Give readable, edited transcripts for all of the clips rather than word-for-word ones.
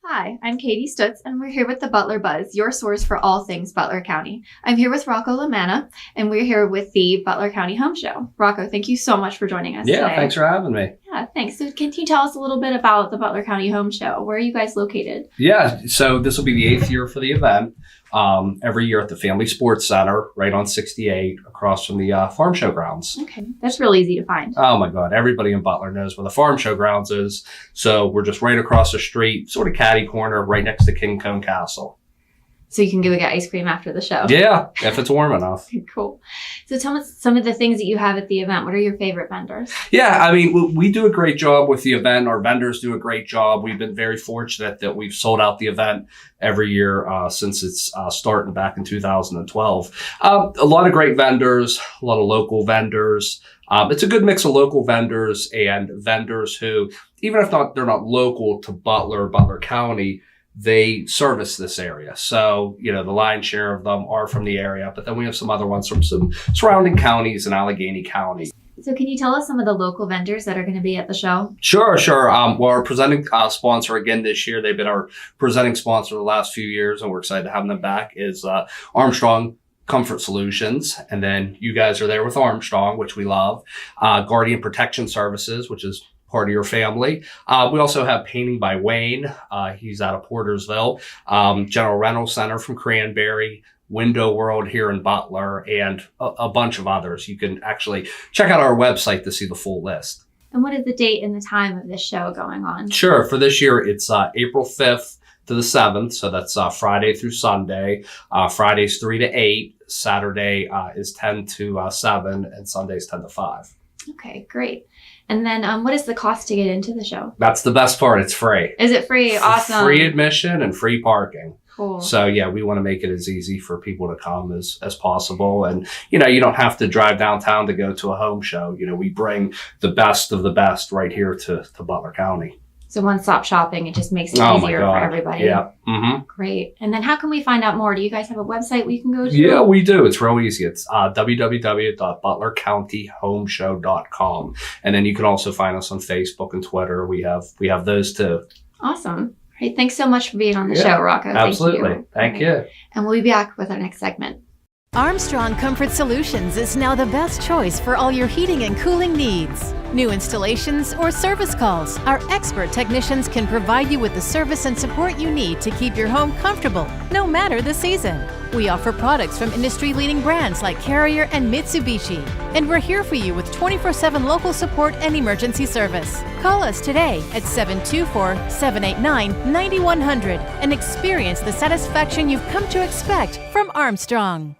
Hi, I'm Katie Stutz, and we're here with the Butler Buzz, your source for all things Butler County. I'm here with Rocco LaManna, and we're here with the Butler County Home Show. Rocco, thank you so much for joining us today. Thanks for having me. Yeah, thanks. So can you tell us a little bit about the Butler County Home Show? Where are you guys located? Yeah, so this will be the 8th year for the event. Every year at the Family Sports Center, right on 68, across from the Farm Show grounds. Okay, that's real easy to find. Oh my God, everybody in Butler knows where the Farm Show grounds is. So we're just right across the street, sort of catty corner, right next to King Cone Castle. So you can go get ice cream after the show. Yeah, if it's warm enough. Cool. So tell us some of the things that you have at the event. What are your favorite vendors? Yeah, I mean, we do a great job with the event. Our vendors do a great job. We've been very fortunate that we've sold out the event every year since its starting back in 2012. A lot of great vendors, a lot of local vendors. It's a good mix of local vendors and vendors who, even if they're not local to Butler County, they service this area. So, the lion's share of them are from the area, but then we have some other ones from some surrounding counties in Allegheny County. So can you tell us some of the local vendors that are going to be at the show? Sure. Well, our presenting sponsor again this year, they've been our presenting sponsor the last few years, and we're excited to have them back, is Armstrong Comfort Solutions. And then you guys are there with Armstrong, which we love. Guardian Protection Services, which is part of your family. We also have Painting by Wayne. He's out of Portersville. General Rental Center from Cranberry. Window World here in Butler, and a bunch of others. You can actually check out our website to see the full list. And what is the date and the time of this show going on? Sure. For this year, it's April 5th to the 7th. So that's Friday through Sunday. Friday's 3 to 8. Saturday is 10 to 7. And Sunday's 10 to 5. Okay, great. And then what is the cost to get into the show? That's the best part. It's free. Is it free? Awesome. Free admission and free parking. Cool. So yeah, we want to make it as easy for people to come as possible. And, you don't have to drive downtown to go to a home show. We bring the best of the best right here to Butler County. So one-stop shopping, it just makes it easier for everybody. Yeah. Mm-hmm. Great. And then how can we find out more? Do you guys have a website we can go to? Yeah, we do. It's real easy. It's www.butlercountymehomeshow.com. And then you can also find us on Facebook and Twitter. We have those too. Awesome. Great. Thanks so much for being on the show, Rocco. Absolutely. Thank you. And we'll be back with our next segment. Armstrong Comfort Solutions is now the best choice for all your heating and cooling needs. New installations or service calls, our expert technicians can provide you with the service and support you need to keep your home comfortable, no matter the season. We offer products from industry-leading brands like Carrier and Mitsubishi, and we're here for you with 24/7 local support and emergency service. Call us today at 724-789-9100 and experience the satisfaction you've come to expect from Armstrong.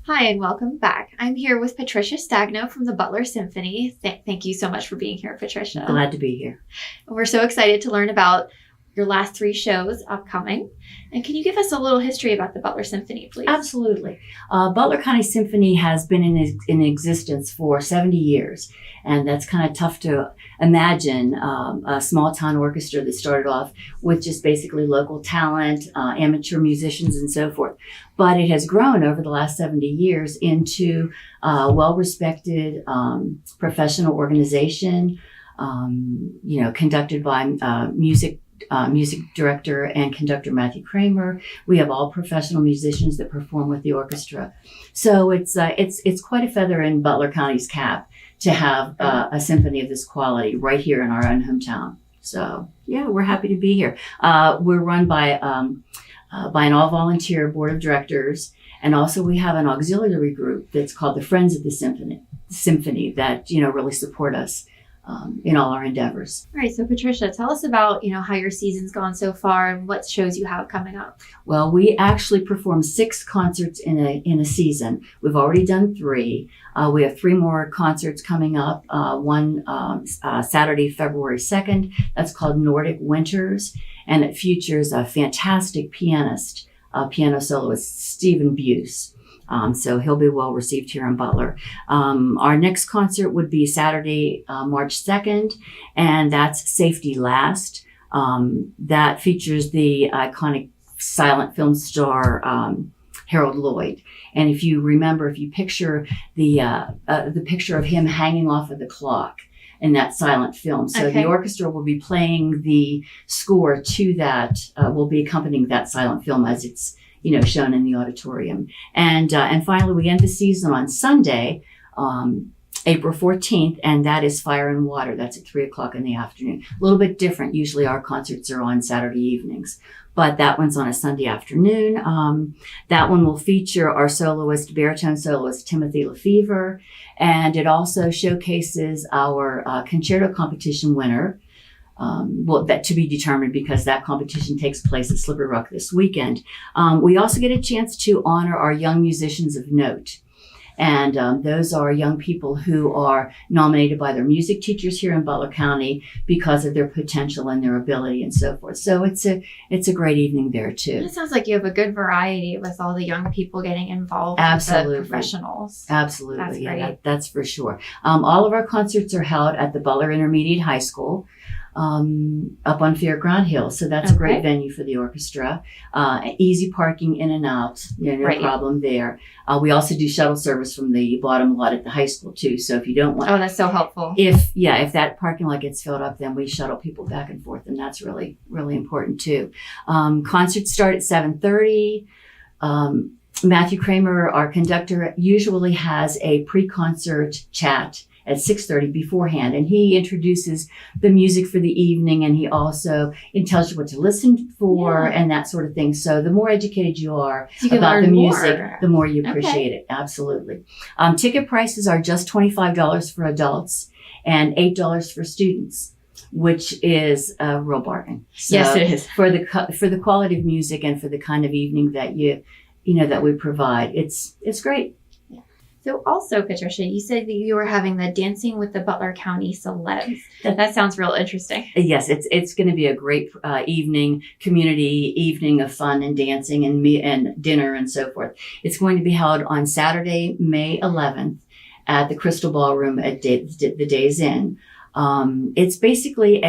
Hi, and welcome back. I'm here with Patricia Stagno from the Butler Symphony. Thank you so much for being here, Patricia. Glad to be here. We're so excited to learn about your last 3 shows upcoming. And can you give us a little history about the Butler Symphony, please? Absolutely. Butler County Symphony has been in existence for 70 years. And that's kind of tough to imagine a small town orchestra that started off with just basically local talent, amateur musicians and so forth. But it has grown over the last 70 years into a well-respected professional organization, conducted by music director and conductor Matthew Kramer. We have all professional musicians that perform with the orchestra. So it's quite a feather in Butler County's cap to have a symphony of this quality right here in our own hometown. So yeah, we're happy to be here. We're run by an all-volunteer board of directors, and also we have an auxiliary group that's called the Friends of the Symphony that really support us in all our endeavors. All right, so Patricia, tell us about how your season's gone so far and what shows you have coming up. Well, we actually perform 6 concerts in a season. We've already done 3. We have 3 more concerts coming up. One Saturday, February 2nd. That's called Nordic Winters, and it features a fantastic piano soloist, Stephen Buse. So he'll be well received here in Butler. Our next concert would be Saturday, March 2nd, and that's Safety Last. That features the iconic silent film star, Harold Lloyd. And if you picture the picture of him hanging off of the clock, in that silent film. So Okay. the orchestra will be playing the score to that, will be accompanying that silent film as it's, shown in the auditorium. And finally, we end the season on Sunday, April 14th, and that is Fire and Water. That's at 3:00 in the afternoon. A little bit different. Usually our concerts are on Saturday evenings, but that one's on a Sunday afternoon. That one will feature our baritone soloist, Timothy Lefevre, and it also showcases our concerto competition winner. That to be determined because that competition takes place at Slippery Rock this weekend. We also get a chance to honor our young musicians of note. And those are young people who are nominated by their music teachers here in Butler County because of their potential and their ability and so forth. So it's a great evening there too. It sounds like you have a good variety with all the young people getting involved. Absolutely. With the professionals. Absolutely. That's great. That's for sure. All of our concerts are held at the Butler Intermediate High School. Up on Fairground Hill. So that's a great venue for the orchestra. Easy parking in and out, no problem there. We also do shuttle service from the bottom lot at the high school too. So if you don't want... Oh, that's so helpful. If that parking lot gets filled up, then we shuttle people back and forth, and that's really, really important too. Concerts start at 7:30. Matthew Kramer, our conductor, usually has a pre-concert chat at 6:30 beforehand, and he introduces the music for the evening, and he also tells you what to listen for and that sort of thing. So the more educated you are about the music, the more you appreciate it. Absolutely. Ticket prices are just $25 for adults and $8 for students, which is a real bargain. So yes, it is. For the quality of music and for the kind of evening that that we provide, it's great. So also, Patricia, you said that you were having the Dancing with the Butler County Celebs. That sounds real interesting. Yes, it's going to be a great community evening of fun and dancing and dinner and so forth. It's going to be held on Saturday, May 11th at the Crystal Ballroom at the Days Inn. It's basically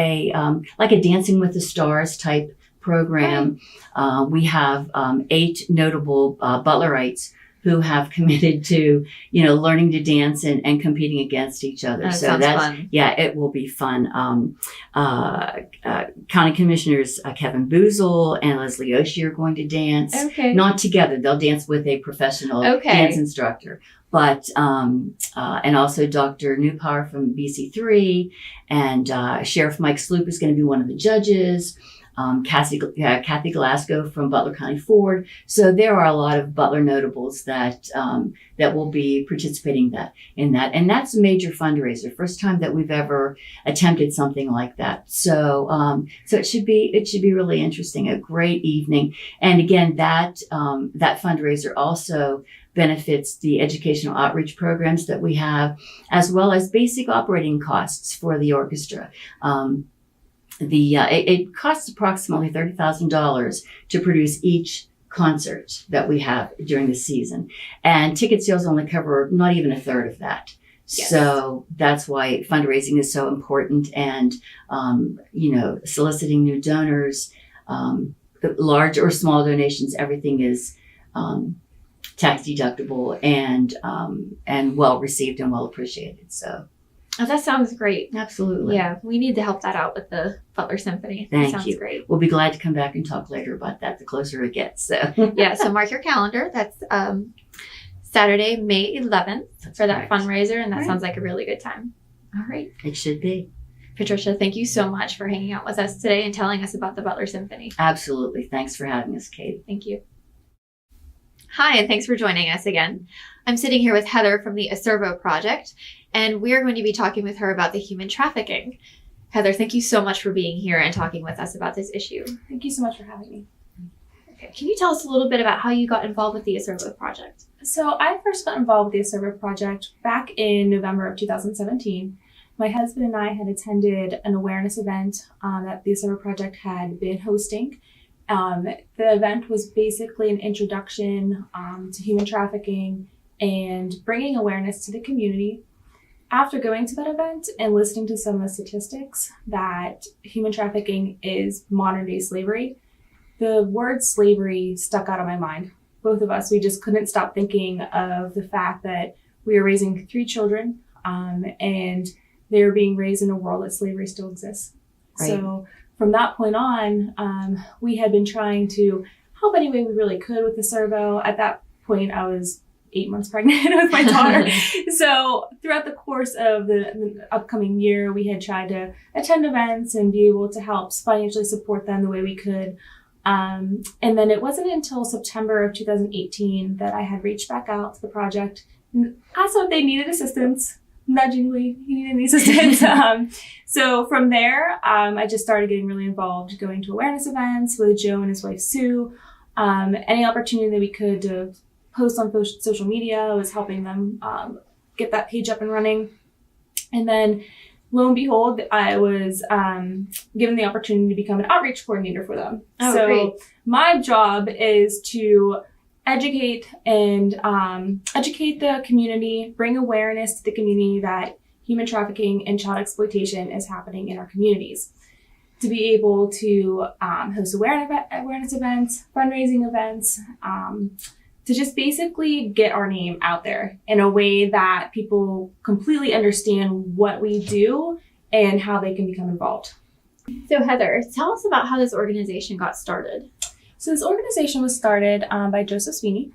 like a Dancing with the Stars type program. Right. We have 8 notable Butlerites who have committed to, learning to dance and competing against each other. That sounds fun. Yeah, it will be fun. County Commissioners Kevin Boozle and Leslie Oshie are going to dance. Okay. Not together. They'll dance with a professional dance instructor. But, and also Dr. Newpower from BC3 and Sheriff Mike Sloop is going to be one of the judges. Kathy Glasgow from Butler County Ford. So there are a lot of Butler notables that will be participating in that. And that's a major fundraiser. First time that we've ever attempted something like that. So it should be really interesting. A great evening. And again, that fundraiser also benefits the educational outreach programs that we have, as well as basic operating costs for the orchestra. It costs approximately $30,000 to produce each concert that we have during the season. And ticket sales only cover not even a third of that. Yes. So that's why fundraising is so important and, soliciting new donors, large or small donations, everything is tax deductible and well received and well appreciated. So. Oh, that sounds great. Absolutely. Yeah, we need to help that out with the Butler Symphony. Thank that sounds you. Great. We'll be glad to come back and talk later about that the closer it gets. So yeah, so mark your calendar. That's Saturday, May 11th for that fundraiser, and that sounds like a really good time. All right. It should be. Patricia, thank you so much for hanging out with us today and telling us about the Butler Symphony. Absolutely. Thanks for having us, Katie. Thank you. Hi, and thanks for joining us again. I'm sitting here with Heather from the Asservo Project, and we're going to be talking with her about the human trafficking. Heather, thank you so much for being here and talking with us about this issue. Thank you so much for having me. Okay, can you tell us a little bit about how you got involved with the Asservo Project? So I first got involved with the Asservo Project back in November of 2017. My husband and I had attended an awareness event that the Asservo Project had been hosting. The event was basically an introduction to human trafficking and bringing awareness to the community. After going to that event and listening to some of the statistics that human trafficking is modern day slavery, the word slavery stuck out of my mind. Both of us, we just couldn't stop thinking of the fact that we were raising 3 children and they were being raised in a world that slavery still exists. Right. So from that point on, we had been trying to help any way we really could with the Asservo. At that point, I was 8 months pregnant with my daughter. So throughout the course of the upcoming year, we had tried to attend events and be able to help financially support them the way we could. And then it wasn't until September of 2018 that I had reached back out to the project and asked if they needed assistance. Nudgingly, you needed any assistance. So from there, I just started getting really involved, going to awareness events with Joe and his wife Sue. Any opportunity that we could to post on social media was helping them get that page up and running. And then lo and behold, I was given the opportunity to become an outreach coordinator for them. Oh, so great. my job is to educate the community, bring awareness to the community that human trafficking and child exploitation is happening in our communities. To be able to host awareness events, fundraising events, to just basically get our name out there in a way that people completely understand what we do and how they can become involved. So Heather, tell us about how this organization got started. So this organization was started by Joseph Sweeney.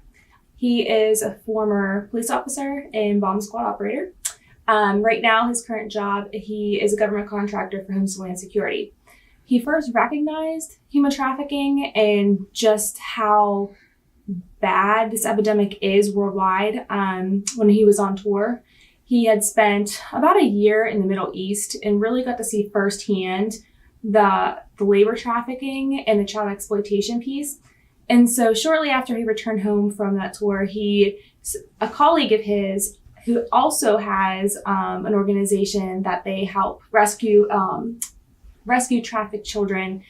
He is a former police officer and bomb squad operator. Right now, his current job, he is a government contractor for Homeland Security. He first recognized human trafficking and just how bad this epidemic is worldwide when he was on tour. He had spent about a year in the Middle East and really got to see firsthand the labor trafficking and the child exploitation piece. And so shortly after he returned home from that tour, a colleague of his who also has an organization that they help rescue trafficked children,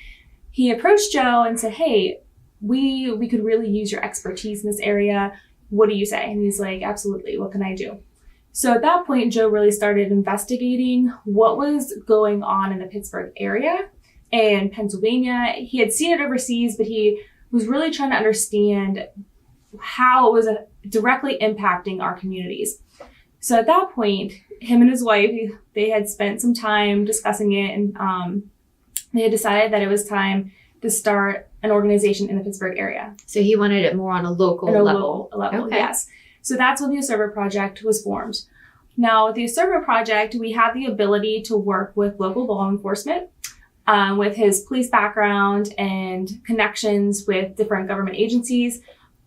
he approached Joe and said, hey, we could really use your expertise in this area. What do you say? And he's like, absolutely. What can I do? So at that point, Joe really started investigating what was going on in the Pittsburgh area and Pennsylvania. He had seen it overseas, but he was really trying to understand how it was directly impacting our communities. So at that point, him and his wife, they had spent some time discussing it, and they had decided that it was time to start an organization in the Pittsburgh area. So he wanted it more on a local level. Okay. Yes. So that's when the Asservo Project was formed. Now, with the Asservo Project, we have the ability to work with local law enforcement. With his police background and connections with different government agencies,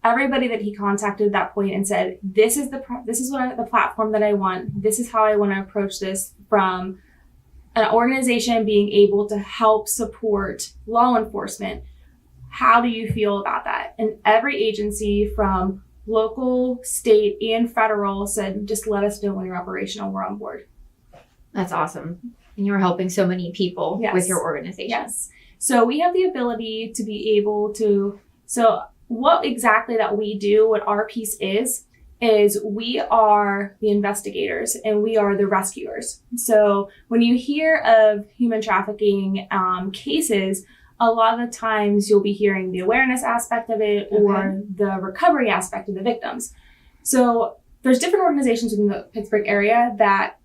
everybody that he contacted at that point and said, this is the platform that I want. This is how I want to approach this, from an organization being able to help support law enforcement. How do you feel about that? And every agency from local, state, and federal said, just let us know when you're operational. We're on board. That's awesome. And you were helping so many people with your organization. Yes. So we have the ability to be able to, so what exactly that we do, what our piece is we are the investigators and we are the rescuers. So when you hear of human trafficking cases, a lot of the times you'll be hearing the awareness aspect of it or the recovery aspect of the victims. So there's different organizations in the Pittsburgh area that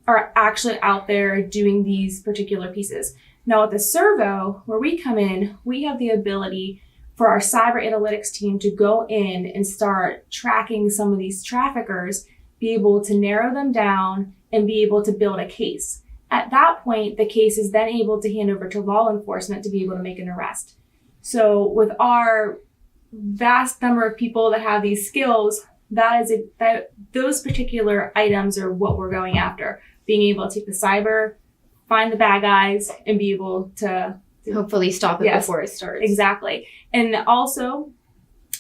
are actually out there doing these particular pieces. Now at the Asservo, where we come in, we have the ability for our cyber analytics team to go in and start tracking some of these traffickers, be able to narrow them down and be able to build a case. At that point, the case is then able to hand over to law enforcement to be able to make an arrest. So with our vast number of people that have these skills, those particular items are what we're going after. Being able to take the cyber, find the bad guys, and be able to hopefully stop it before it starts. Exactly. And also,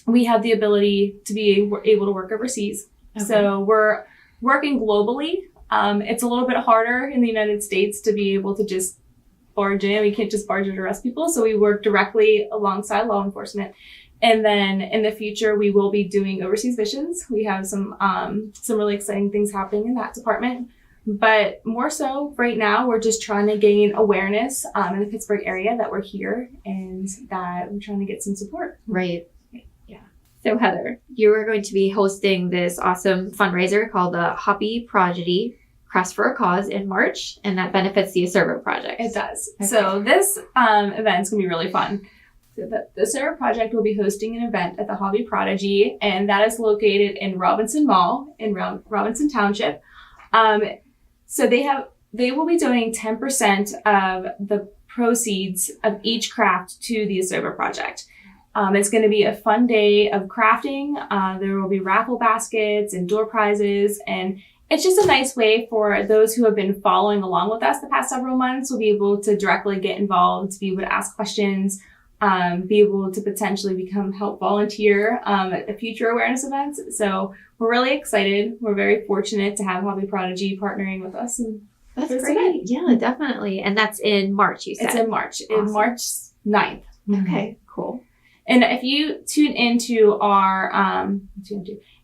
we have the ability to be able to work overseas. Okay. So we're working globally. It's a little bit harder in the United States to be able to just barge in. We can't just barge in to arrest people. So we work directly alongside law enforcement. And then in the future, we will be doing overseas missions. We have some really exciting things happening in that department. But more so right now, we're just trying to gain awareness in the Pittsburgh area that we're here and that we're trying to get some support. Right. Yeah. So Heather, you are going to be hosting this awesome fundraiser called the Hoppy Prodigy Crafts for a Cause in March, and that benefits the Asservo Project. It does. Okay. So this event's going to be really fun. So the Asservo Project will be hosting an event at the Hobby Prodigy, and that is located in Robinson Mall in Robinson Township. So they will be donating 10% of the proceeds of each craft to the Asservo Project. It's going to be a fun day of crafting. There will be raffle baskets and door prizes, and it's just a nice way for those who have been following along with us the past several months will be able to directly get involved, to be able to ask questions, be able to potentially help volunteer at future awareness events. So we're really excited. We're very fortunate to have Hobby Prodigy partnering with us. And That's great. Yeah, definitely. And that's in March, you said? It's in March, Awesome. in March 9th. Okay, cool. And if you tune into our,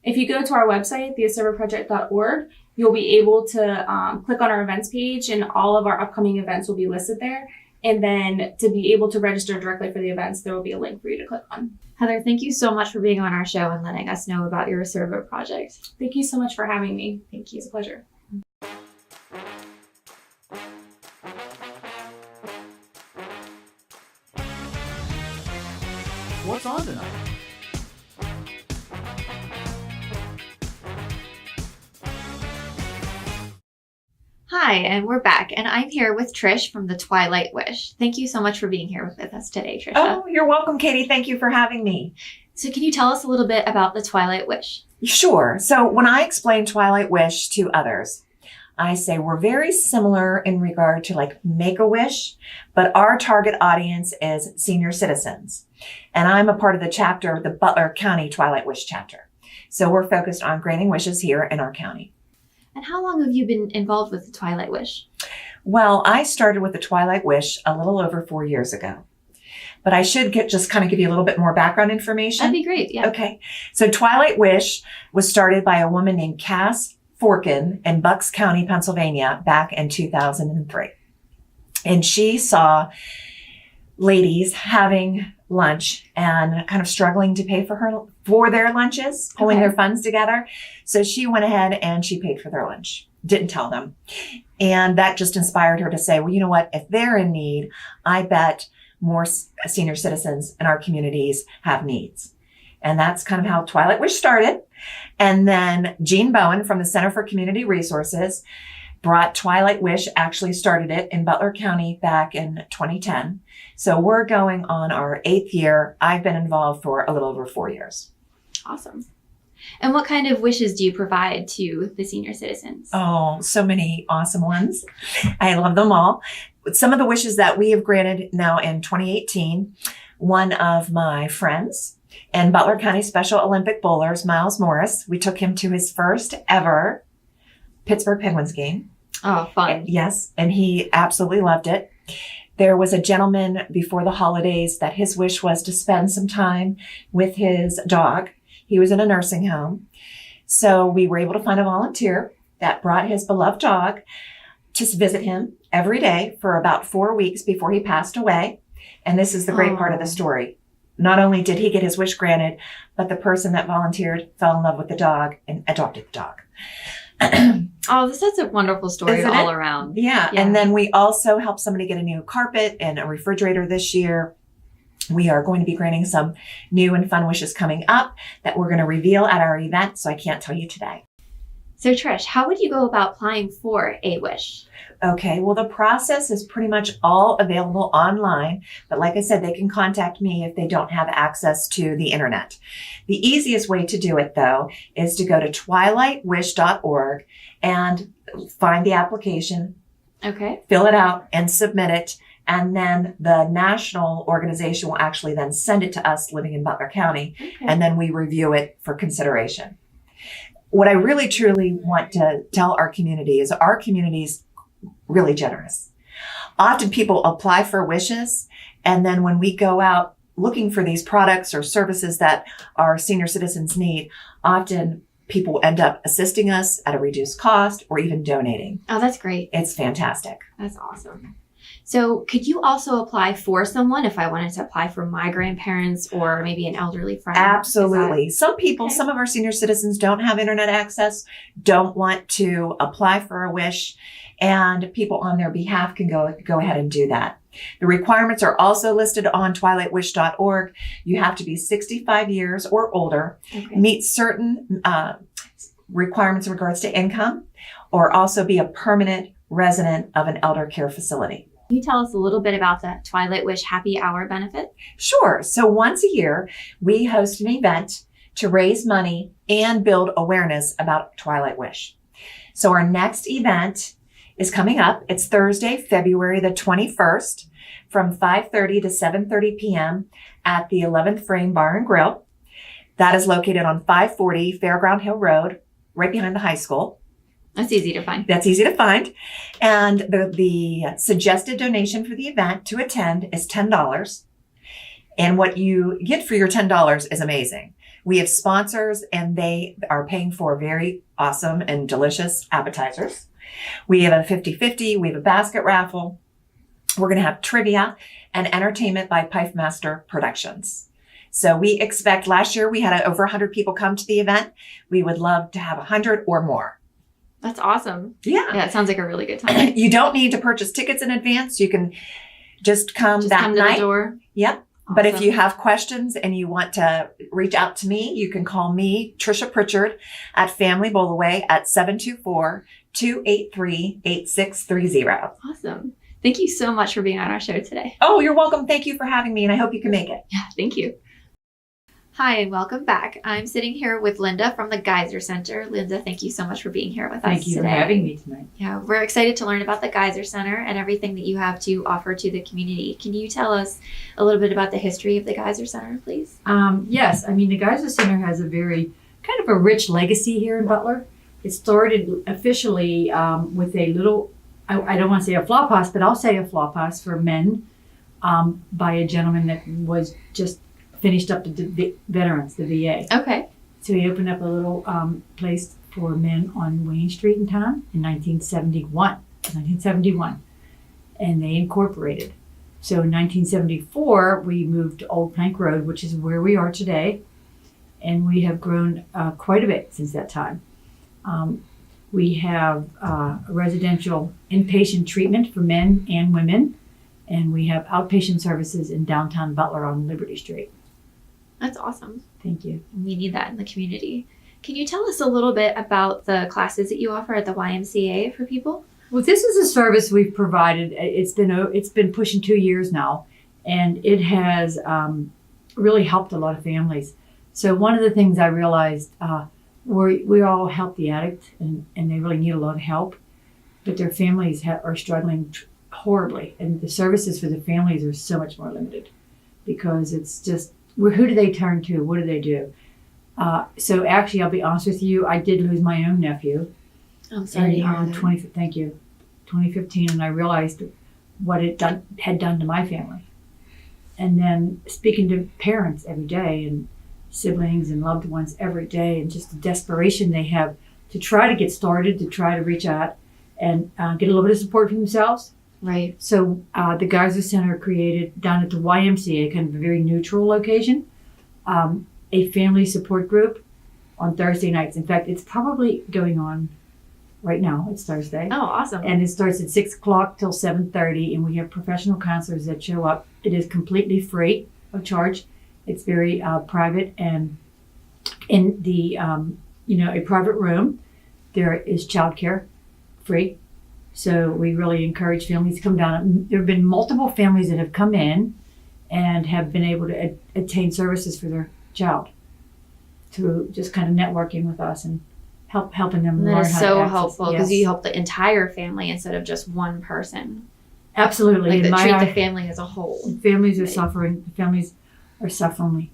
if you go to our website, theasservoproject.org, you'll be able to click on our events page, and all of our upcoming events will be listed there. And then to be able to register directly for the events, there will be a link for you to click on. Heather, thank you so much for being on our show and letting us know about your Asservo project. Thank you so much for having me. Thank you. It's a pleasure. What's on tonight? Hi, and we're back, and I'm here with Trish from the Twilight Wish. Thank you so much for being here with us today, Trisha. Oh, you're welcome, Katie. Thank you for having me. So can you tell us a little bit about the Twilight Wish? Sure. So when I explain Twilight Wish to others, I say we're very similar in regard to like Make-A-Wish, but our target audience is senior citizens. And I'm a part of the chapter, the Butler County Twilight Wish chapter. So we're focused on granting wishes here in our county. And how long have you been involved with the Twilight Wish? Well, I started with the Twilight Wish a little over 4 years ago. But I should just kind of give you a little bit more background information. That'd be great, yeah. Okay. So Twilight Wish was started by a woman named Cass Forkin in Bucks County, Pennsylvania, back in 2003. And she saw ladies having lunch and kind of struggling to pay for their lunches, pulling their funds together. So she went ahead and she paid for their lunch. Didn't tell them. And that just inspired her to say, well, you know what? If they're in need, I bet more senior citizens in our communities have needs. And that's kind of how Twilight Wish started. And then Jean Bowen from the Center for Community Resources brought Twilight Wish, actually started it in Butler County back in 2010. So we're going on our 8th year. I've been involved for a little over 4 years. Awesome. And what kind of wishes do you provide to the senior citizens? Oh, so many awesome ones. I love them all. Some of the wishes that we have granted now in 2018, one of my friends and Butler County Special Olympic bowlers, Miles Morris, we took him to his first ever Pittsburgh Penguins game. Oh, fun. Yes, and he absolutely loved it. There was a gentleman before the holidays that his wish was to spend some time with his dog. He was in a nursing home. So we were able to find a volunteer that brought his beloved dog to visit him every day for about 4 weeks before he passed away. And this is the great part of the story. Not only did he get his wish granted, but the person that volunteered fell in love with the dog and adopted the dog. Oh, that's a wonderful story Isn't all it? around. Yeah. And then we also helped somebody get a new carpet and a refrigerator this year. We are going to be granting some new and fun wishes coming up that we're going to reveal at our event, so I can't tell you today. So Trish, how would you go about applying for a wish? Okay, well, the process is pretty much all available online, but like I said, they can contact me if they don't have access to the internet. The easiest way to do it, though, is to go to twilightwish.org and find the application, Okay. fill it out, and submit it. And then the national organization will actually then send it to us living in Butler County, and then we review it for consideration. What I really truly want to tell our community is our community's really generous. Often people apply for wishes, and then when we go out looking for these products or services that our senior citizens need, often people end up assisting us at a reduced cost or even donating. Oh, that's great. It's fantastic. That's awesome. So could you also apply for someone if I wanted to apply for my grandparents or maybe an elderly friend? Absolutely. Some people, Okay. some of our senior citizens don't have internet access, don't want to apply for a wish, and people on their behalf can go ahead and do that. The requirements are also listed on twilightwish.org. You have to be 65 years or older, Okay. meet certain requirements in regards to income, or also be a permanent resident of an elder care facility. Can you tell us a little bit about the Twilight Wish Happy Hour benefit? Sure. So once a year, we host an event to raise money and build awareness about Twilight Wish. So our next event is coming up. It's Thursday, February the 21st from 5:30 to 7:30 p.m. at the 11th Frame Bar and Grill. That is located on 540 Fairground Hill Road, right behind the high school. That's easy to find. That's easy to find. And the suggested donation for the event to attend is $10. And what you get for your $10 is amazing. We have sponsors and they are paying for very awesome and delicious appetizers. We have a 50-50. We have a basket raffle. We're going to have trivia and entertainment by Pipe Master Productions. So we expect, last year we had over 100 people come to the event. We would love to have 100 or more. That's awesome. Yeah. Yeah, it sounds like a really good time. You don't need to purchase tickets in advance. You can just come Just that come to night. the door. Yep. But if Awesome. you have questions and you want to reach out to me, you can call me, Trisha Pritchard, at Family Bowlaway at 724-283-8630. Awesome. Thank you so much for being on our show today. Oh, you're welcome. Thank you for having me, and I hope you can make it. Yeah, thank you. Hi, and welcome back. I'm sitting here with Linda from the Gaiser Center. Linda, thank you so much for being here with us Thank you today. for having me tonight. Yeah, we're excited to learn about the Gaiser Center and everything that you have to offer to the community. Can you tell us a little bit about the history of the Gaiser Center, please? Yes, I mean, the Gaiser Center has a very kind of a rich legacy here in Butler. It started officially with a little, I don't want to say a flophouse, but I'll say a flophouse for men by a gentleman that was just finished up the veterans, the VA. Okay. So he opened up a little place for men on Wayne Street in town in 1971. And they incorporated. So in 1974, we moved to Old Plank Road, which is where we are today. And we have grown quite a bit since that time. We have residential inpatient treatment for men and women. And we have outpatient services in downtown Butler on Liberty Street. That's awesome. Thank you. We need that in the community. Can you tell us a little bit about the classes that you offer at the YMCA for people? Well, this is a service we've provided. It's been pushing 2 years now, and it has really helped a lot of families. So one of the things I realized, we all help the addict, and they really need a lot of help, but their families are struggling horribly, and the services for the families are so much more limited because it's just, who do they turn to? What do they do? So actually, I'll be honest with you, I did lose my own nephew. I'm sorry to hear in that. 2015, and I realized what it had done to my family. And then speaking to parents every day and siblings and loved ones every day, and just the desperation they have to try to get started, to try to reach out and get a little bit of support for themselves. Right. So the Gaiser Center created down at the YMCA, kind of a very neutral location, a family support group on Thursday nights. In fact, it's probably going on right now. It's Thursday. Oh, awesome. And it starts at 6 o'clock till 7:30, and we have professional counselors that show up. It is completely free of charge. It's very private, and in the a private room, there is childcare, free. So we really encourage families to come down. There have been multiple families that have come in and have been able to attain services for their child through just kind of networking with us and helping them And learn that is how so to access. helpful because Yes. you help the entire family instead of just one person. Absolutely. Like In my treat eye- the family as a whole. Families are Right. suffering. Families are suffering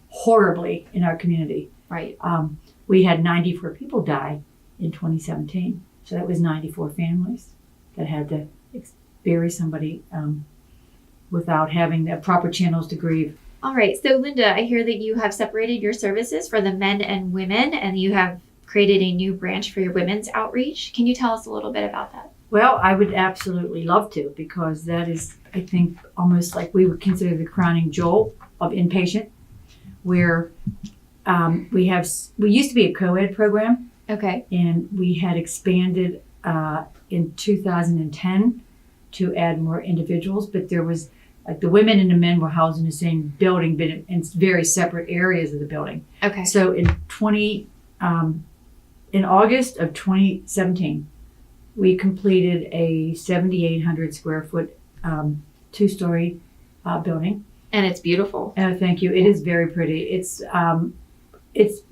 horribly in our community. Right. We had 94 people die in 2017. So that was 94 families that had to bury somebody without having the proper channels to grieve. All right. So, Linda, I hear that you have separated your services for the men and women, and you have created a new branch for your women's outreach. Can you tell us a little bit about that? Well, I would absolutely love to, because that is, I think, almost like we would consider the crowning jewel of inpatient, where we used to be a co-ed program, Okay. and we had expanded in 2010 to add more individuals, but there was, like, the women and the men were housed in the same building, but in very separate areas of the building. Okay. So in August of 2017, we completed a 7,800 square foot 2-story building. And it's beautiful. Thank you. It is very pretty.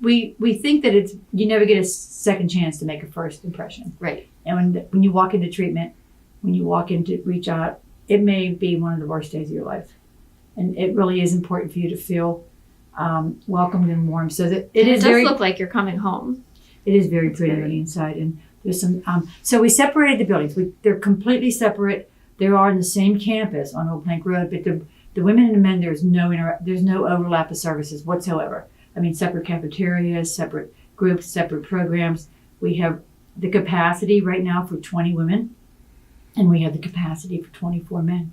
We think that you never get a second chance to make a first impression. Right. And when you walk into treatment, when you walk in to reach out, it may be one of the worst days of your life. And it really is important for you to feel welcomed and warm. So that it does look like you're coming home. It is very pretty on the inside. And there's some, so we separated the buildings. They're completely separate. They are on the same campus on Old Plank Road, but the women and the men, there's no overlap of services whatsoever. I mean, separate cafeterias, separate groups, separate programs. We have the capacity right now for 20 women, and we have the capacity for 24 men.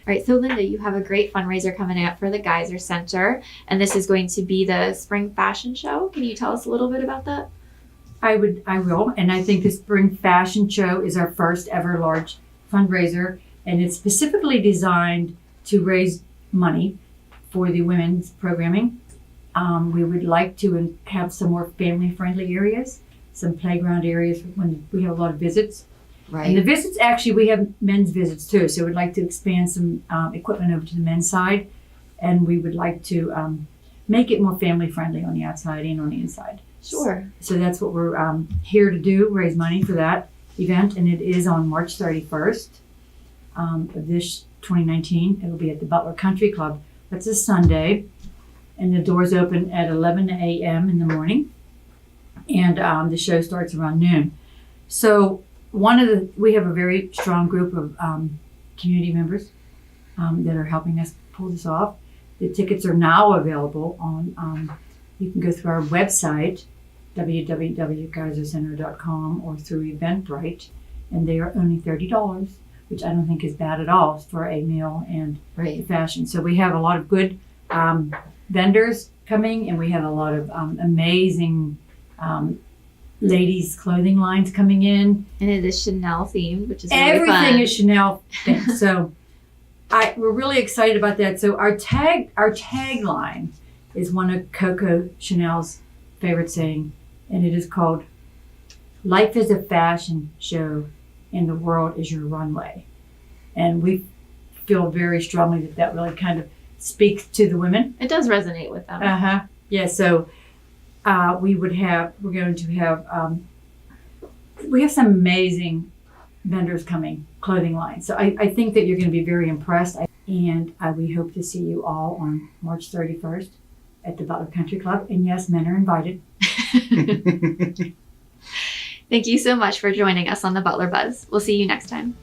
All right, so Linda, you have a great fundraiser coming up for the Gaiser Center, and this is going to be the Spring Fashion Show. Can you tell us a little bit about that? I will, and I think the Spring Fashion Show is our first ever large fundraiser, and it's specifically designed to raise money for the women's programming. We would like to have some more family-friendly areas, some playground areas when we have a lot of visits. Right. And the visits, actually, we have men's visits too, so we'd like to expand some equipment over to the men's side, and we would like to make it more family-friendly on the outside and on the inside. Sure. So that's what we're here to do, raise money for that event, and it is on March 31st of this 2019. It will be at the Butler Country Club. That's a Sunday, and the doors open at 11 a.m. in the morning, and the show starts around noon. So we have a very strong group of community members that are helping us pull this off. The tickets are now available on, you can go through our website, www.gaisercenter.com, or through Eventbrite, and they are only $30, which I don't think is bad at all for a meal and fashion. So we have a lot of good vendors coming, and we have a lot of amazing ladies' clothing lines coming in. And it is Chanel themed, which is really Everything fun. is Chanel themed. So we're really excited about that. So our tagline is one of Coco Chanel's favorite saying, and it is called, "Life is a fashion show and the world is your runway." And we feel very strongly that really kind of speaks to the women. It does resonate with them. Yeah, so we have some amazing vendors coming, clothing lines. So I think that you're going to be very impressed. And we hope to see you all on March 31st at the Butler Country Club. And yes, men are invited. Thank you so much for joining us on the Butler Buzz. We'll see you next time.